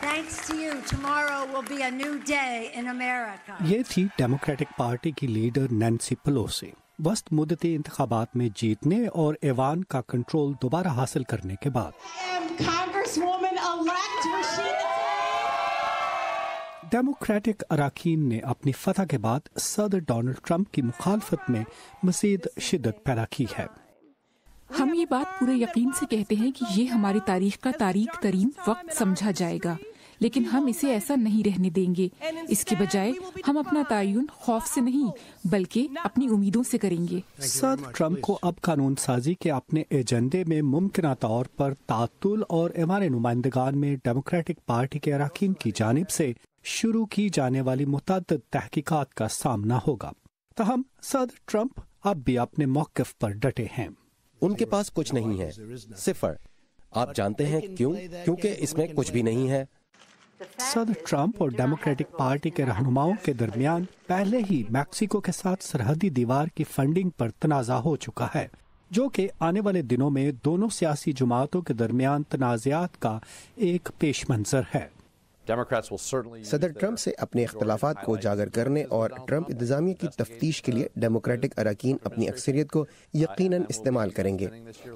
Thanks to you, tomorrow will be a new day in America. ये थी democratic party की leader Nancy Pelosi वस्त मुद्दती इंतखाबात में जीतने और ऐवान का कंट्रोल दोबारा हासिल करने के बाद। डेमोक्रेटिक अरकान ने अपनी फतह के बाद सदर डोनाल्ड ट्रंप की मुखालफत में मज़ीद शिद्दत पैदा की है। हम ये बात पूरे यकीन से कहते हैं कि ये हमारी तारीख का तारीख तरीन वक्त समझा जाएगा, लेकिन हम इसे ऐसा नहीं रहने देंगे। इसके बजाय हम अपना तयन खौफ से नहीं बल्कि अपनी उम्मीदों से करेंगे। सदर ट्रंप को अब कानून साजी के अपने एजेंडे में मुमकिन तौर पर तातुल और हमारे नुमाइंदगान में डेमोक्रेटिक पार्टी के अरकान की जानिब से शुरू की जाने वाली मुतअद्दिद तहकीकात का सामना होगा। तहम सदर ट्रंप अब भी अपने मौक़िफ़ पर डटे हैं। उनके पास कुछ नहीं है, सिफर। आप जानते हैं क्यों? क्योंकि इसमें कुछ भी नहीं है। सदर ट्रंप और डेमोक्रेटिक पार्टी के रहनुमाओं के दरमियान पहले ही मैक्सिको के साथ सरहदी दीवार की फंडिंग पर तनाज़ा हो चुका है, जो कि आने वाले दिनों में दोनों सियासी जमातों के दरमियान तनाज़ात का एक पेश मंजर है। सदर ट्रंप से अपने इख्तलाफात को उजागर करने और ट्रंप इंतजामिया की तफ्तीश के लिए डेमोक्रेटिक अरकान अपनी अक्सरियत को यकीनन इस्तेमाल करेंगे।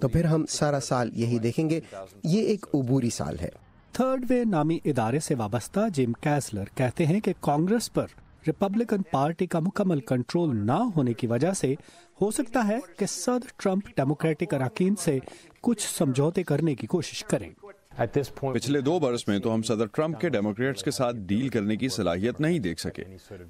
तो फिर हम सारा साल यही देखेंगे। ये एक अबूरी साल है। थर्ड वे नामी इदारे से वाबस्ता जिम कैसलर कहते हैं कि कांग्रेस पर रिपब्लिकन पार्टी का मुकम्मल कंट्रोल न होने की वजह से हो सकता है कि सदर ट्रंप डेमोक्रेटिक अरकान से कुछ समझौते करने की कोशिश करें। पिछले 2 बरस में तो हम सदर ट्रंप के डेमोक्रेट्स के साथ डील करने की सलाहियत नहीं देख सके,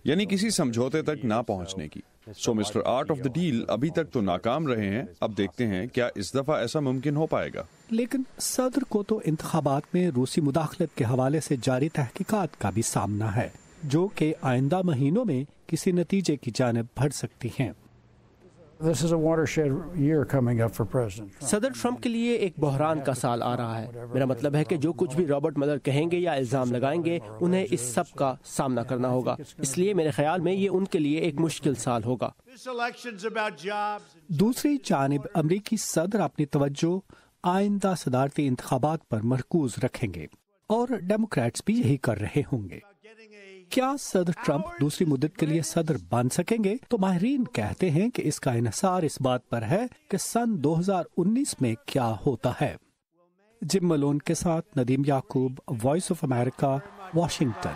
यानी किसी समझौते तक ना पहुंचने की। So mister art of the deal अभी तक तो नाकाम रहे हैं। अब देखते हैं क्या इस दफा ऐसा मुमकिन हो पाएगा। लेकिन सदर को तो इंतखाबात में रूसी मुदाखलत के हवाले से जारी तहकीकात का भी सामना है, जो कि आइंदा महीनों में किसी नतीजे की जानिब बढ़ सकती हैं। सदर ट्रंप के लिए एक बहरान का साल आ रहा है। मेरा मतलब है कि जो कुछ भी रॉबर्ट मुलर कहेंगे या इल्जाम लगाएंगे, उन्हें इस सब का सामना करना होगा। इसलिए मेरे ख्याल में ये उनके लिए एक मुश्किल साल होगा। दूसरी जानिब अमरीकी सदर अपनी तवज्जो आइंदा सदारती इंतखाबात पर मरकूज रखेंगे और डेमोक्रेट्स भी यही कर रहे होंगे। क्या सदर ट्रंप दूसरी मुद्दत के लिए सदर बन सकेंगे? तो माहिरीन कहते हैं कि इसका इन्हिसार इस बात पर है कि सन 2019 में क्या होता है। जिम मलोन के साथ नदीम याकूब, वॉइस ऑफ अमेरिका, वाशिंगटन।